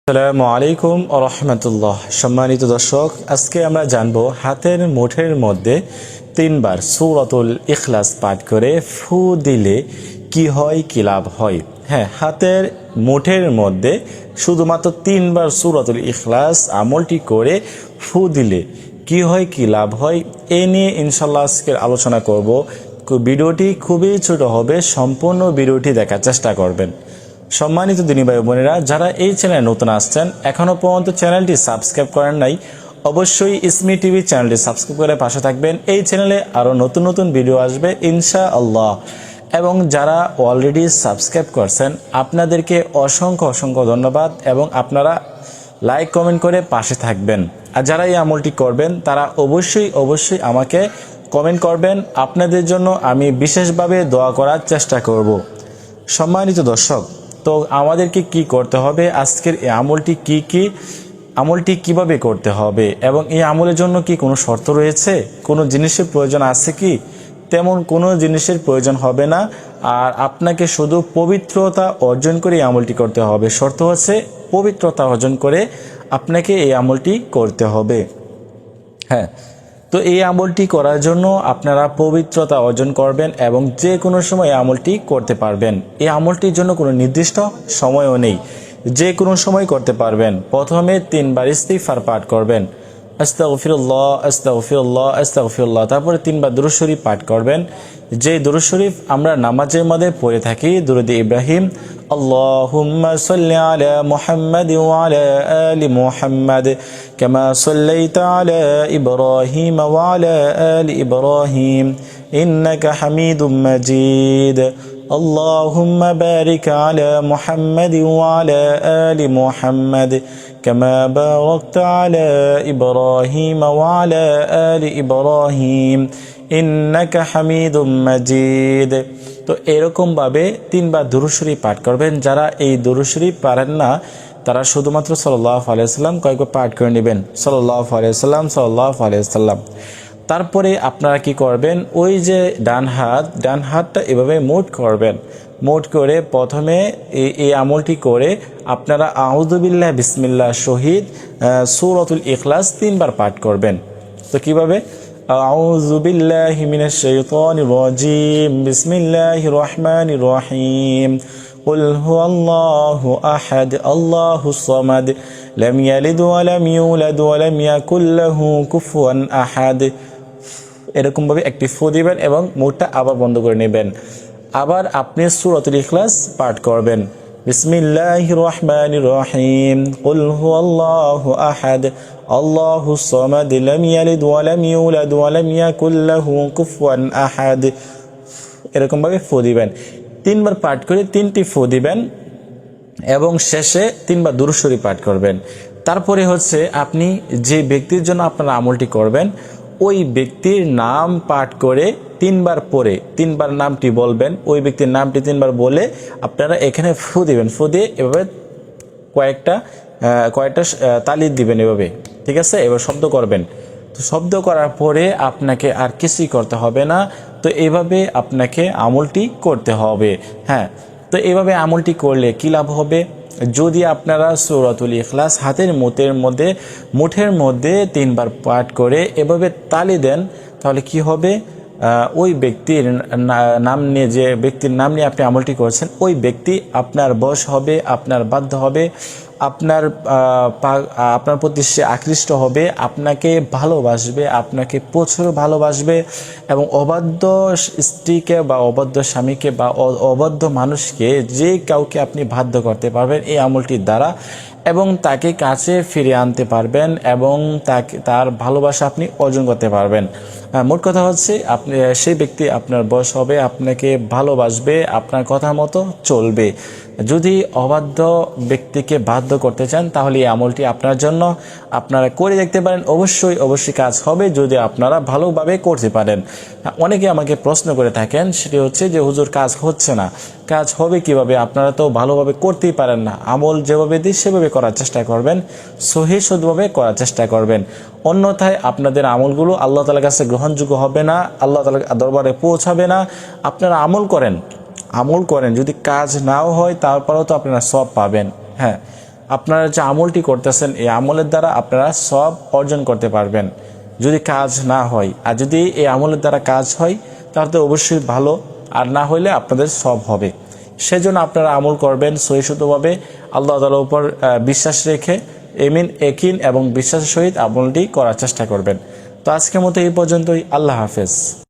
আসসালামু আলাইকুম ওয়া রাহমাতুল্লাহ। সম্মানিত দর্শক, আজকে আমরা জানবো হাতের মুঠের মধ্যে তিনবার সূরাতুল ইখলাস পাঠ করে ফু দিলে কি হয়, কি লাভ হয়। হ্যাঁ, হাতের মুঠের মধ্যে শুধুমাত্র তিনবার সূরাতুল ইখলাস আমলটি করে ফু দিলে কি হয়, কি লাভ হয়, এ নিয়ে ইনশাআল্লাহ আজকে আলোচনা করব। ভিডিওটি খুবই ছোট হবে, সম্পূর্ণ ভিডিওটি দেখার চেষ্টা করবেন। সম্মানিত দিনী ভাই বোনেরা, যারা এই চ্যানেলে নতুন আসছেন, এখনও পর্যন্ত চ্যানেলটি সাবস্ক্রাইব করেন নাই, অবশ্যই ইসমি টিভি চ্যানেলটি সাবস্ক্রাইব করে পাশে থাকবেন। এই চ্যানেলে আরও নতুন নতুন ভিডিও আসবে ইনশাআল্লাহ। এবং যারা অলরেডি সাবস্ক্রাইব করছেন, আপনাদেরকে অসংখ্য অসংখ্য ধন্যবাদ এবং আপনারা লাইক কমেন্ট করে পাশে থাকবেন। আর যারা এই আমলটি করবেন তারা অবশ্যই আমাকে কমেন্ট করবেন। আপনাদের জন্য আমি বিশেষভাবে দোয়া করার চেষ্টা করব। সম্মানিত দর্শক, তো আমাদেরকে কি করতে হবে, আজকের এই আমলটি কিভাবে করতে হবে এবং এই আমলের জন্য কি কোনো শর্ত রয়েছে, কোনো জিনিসের প্রয়োজন আছে কি? তেমন কোনো জিনিসের প্রয়োজন হবে না। আর আপনাকে শুধু পবিত্রতা অর্জন করে এই আমলটি করতে হবে। শর্ত হচ্ছে পবিত্রতা অর্জন করে আপনাকে এই আমলটি করতে হবে। হ্যাঁ, তো এই আমলটি করার জন্য আপনারা পবিত্রতা অর্জন করবেন এবং যে কোনো সময় এই আমলটি করতে পারবেন। এই আমলটির জন্য কোনো নির্দিষ্ট সময়ও নেই, যে কোনো সময় করতে পারবেন। প্রথমে 3 বার ইস্তিগফার পাঠ করবেন, আস্তাগফিরুল্লাহ আস্তাগফিরুল্লাহ আস্তাগফিরুল্লাহ। তারপরে 3 বার দুরূদ শরীফ পাঠ করবেন, যে দুরূদ শরীফ আমরা নামাজের মধ্যে পড়ে থাকি, দুরূদ ইব্রাহিম। আল্লাহুম্মা সাল্লি আলা মুহাম্মাদ ওয়া আলা আলি মুহাম্মাদ কামা সাল্লাইতা আলা ইব্রাহিম ওয়া আলা আলি ইব্রাহিম ইন্নাকা হামিদুম মাজিদ। আল্লাহুম্মা বারিক আলা মুহাম্মাদ ওয়া আলা আলি মুহাম্মাদ কামা বারাকতা আলা ইব্রাহিম ওয়া আলা আলি ইব্রাহিম ইন্নাকা হামিদুম মাজিদ। তো এরকমভাবে 3 বার দুরূদ শরীফ পাঠ করবেন। যারা এই দুরূদ শরীফ পারেন না, তারা শুধুমাত্র সাল্লাল্লাহু আলাইহি ওয়াসাল্লাম কয়েকবার পাঠ করে নেবেন, সাল্লাল্লাহু আলাইহি ওয়াসাল্লাম সাল্লাল্লাহু আলাইহি ওয়াসাল্লাম। তারপরে আপনারা কি করবেন, ওই যে ডান হাতটা এভাবে মুঠ করবেন। মুঠ করে প্রথমে এই আমলটি করে আপনারা আউযু বিল্লাহি বিসমিল্লাহ শহীদ সূরাতুল ইখলাস 3 বার পাঠ করবেন। তো কিভাবে? আউযু বিল্লাহি মিনাশ শাইতানির রাজিম, বিসমিল্লাহির রহমানির রহিম, কুল হুয়াল্লাহু আহাদ আল্লাহুস সামাদ লাম ইয়ালিদ ওয়া লাম ইউলাদ ওয়া লাম ইয়াকুল লাহু কুফুয়ান আহাদ। এরকমভাবে একটি ফু দিবেন এবং মুখটা আবার বন্ধ করে নেবেন। আবার আপনি সূরাতুল ইখলাস পাঠ করবেন, বিসমিল্লাহির রহমানির রহিম, কুল হুয়াল্লাহু আহাদ আল্লাহুস সামাদ লাম ইয়ালিদ ওয়া লাম ইউলাদ ওয়া লাম ইয়াকুল লাহু কুফুয়ান আহাদ। এরকমভাবে ফু দিবেন। 3 বার পাঠ করে 3টি ফু দিবেন এবং শেষে 3 বার দুরূদ শরীফ পাঠ করবেন। তারপরে হচ্ছে আপনি যে ব্যক্তির জন্য আপনারা আমলটি করবেন, ওই ব্যক্তির নাম পাঠ করে 3 বার পরে 3 বার নামটি বলবেন। ওই ব্যক্তির নামটি 3 বার বলে আপনারা এখানে ফু দিবেন। ফু দিয়ে এভাবে কয়েকটা তালি দিবেন এভাবে, ঠিক আছে? এবার শব্দ করবেন। তো শব্দ করার পরে আপনাকে আর কিছুই করতে হবে না। তো এভাবে আপনাকে আমলটি করতে হবে। হ্যাঁ, তো এভাবে আমলটি করলে কি লাভ হবে? যদি আপনারা সূরাতুল ইখলাস হাতের মুঠের মধ্যে 3 বার পাঠ করে এভাবে তালি দেন, তাহলে কি হবে? ওই ব্যক্তির নাম নিয়ে, যে ব্যক্তির নাম নিয়ে আপনি আমলটি করছেন, ওই ব্যক্তি আপনার বশ হবে, আপনার বাধ্য হবে, আপনার প্রতি সে আকৃষ্ট হবে, আপনাকে ভালোবাসবে, আপনাকে প্রচুর ভালোবাসবে এবং অবাধ্য স্ত্রীকে বা অবাধ্য স্বামীকে বা অবাধ্য মানুষকে যে কাউকে আপনি বাধ্য করতে পারবেন এই আমলটির দ্বারা এবং তাকে কাছে ফিরিয়ে আনতে পারবেন এবং তার ভালোবাসা আপনি অর্জন করতে পারবেন। মোট কথা হচ্ছে সেই ব্যক্তি আপনার বশ হবে, আপনাকে ভালোবাসবে, আপনার কথা মতো চলবে। যদি অবাধ্য ব্যক্তিকে বাধ্য করতে চান, তাহলে এই আমলটি আপনার জন্য আপনারা করে দেখতে পারেন। অবশ্যই কাজ হবে যদি আপনারা ভালোভাবে করতে পারেন। অনেকে আমাকে প্রশ্ন করে থাকেন, সেটি হচ্ছে যে হুজুর কাজ হচ্ছে না, কাজ হবে কিভাবে? আপনারা তো ভালোভাবে করতেই পারেন না। আমল যেভাবে দিই সেভাবে করার চেষ্টা করবেন, সহিহ শুদ্ধভাবে করার চেষ্টা করবেন। অন্যথায় আপনাদের আমলগুলো আল্লাহ তাআলার কাছে গ্রহণযোগ্য হবে না, আল্লাহ তাআলার দরবারে পৌঁছাবে না। আপনারা আমল করেন, যদি কাজ নাও হয় তারপরেও তো আপনারা সওয়াব পাবেন। হ্যাঁ, আপনারা যে আমলটি করতেছেন এই আমলের দ্বারা আপনারা সব অর্জন করতে পারবেন যদি কাজ না হয়। আর যদি এই আমলের দ্বারা কাজ হয় তাহলে তো অবশ্যই ভালো, আর না হইলে আপনাদের সব হবে। সেজন্য আপনারা আমল করবেন সহিষ্ণুভাবে, আল্লাহ তাআলার উপর বিশ্বাস রেখে একিন এবং বিশ্বাসের সহিত আমলটি করার চেষ্টা করবেন। তো আজকের মতো এই পর্যন্তই। আল্লাহ হাফেজ।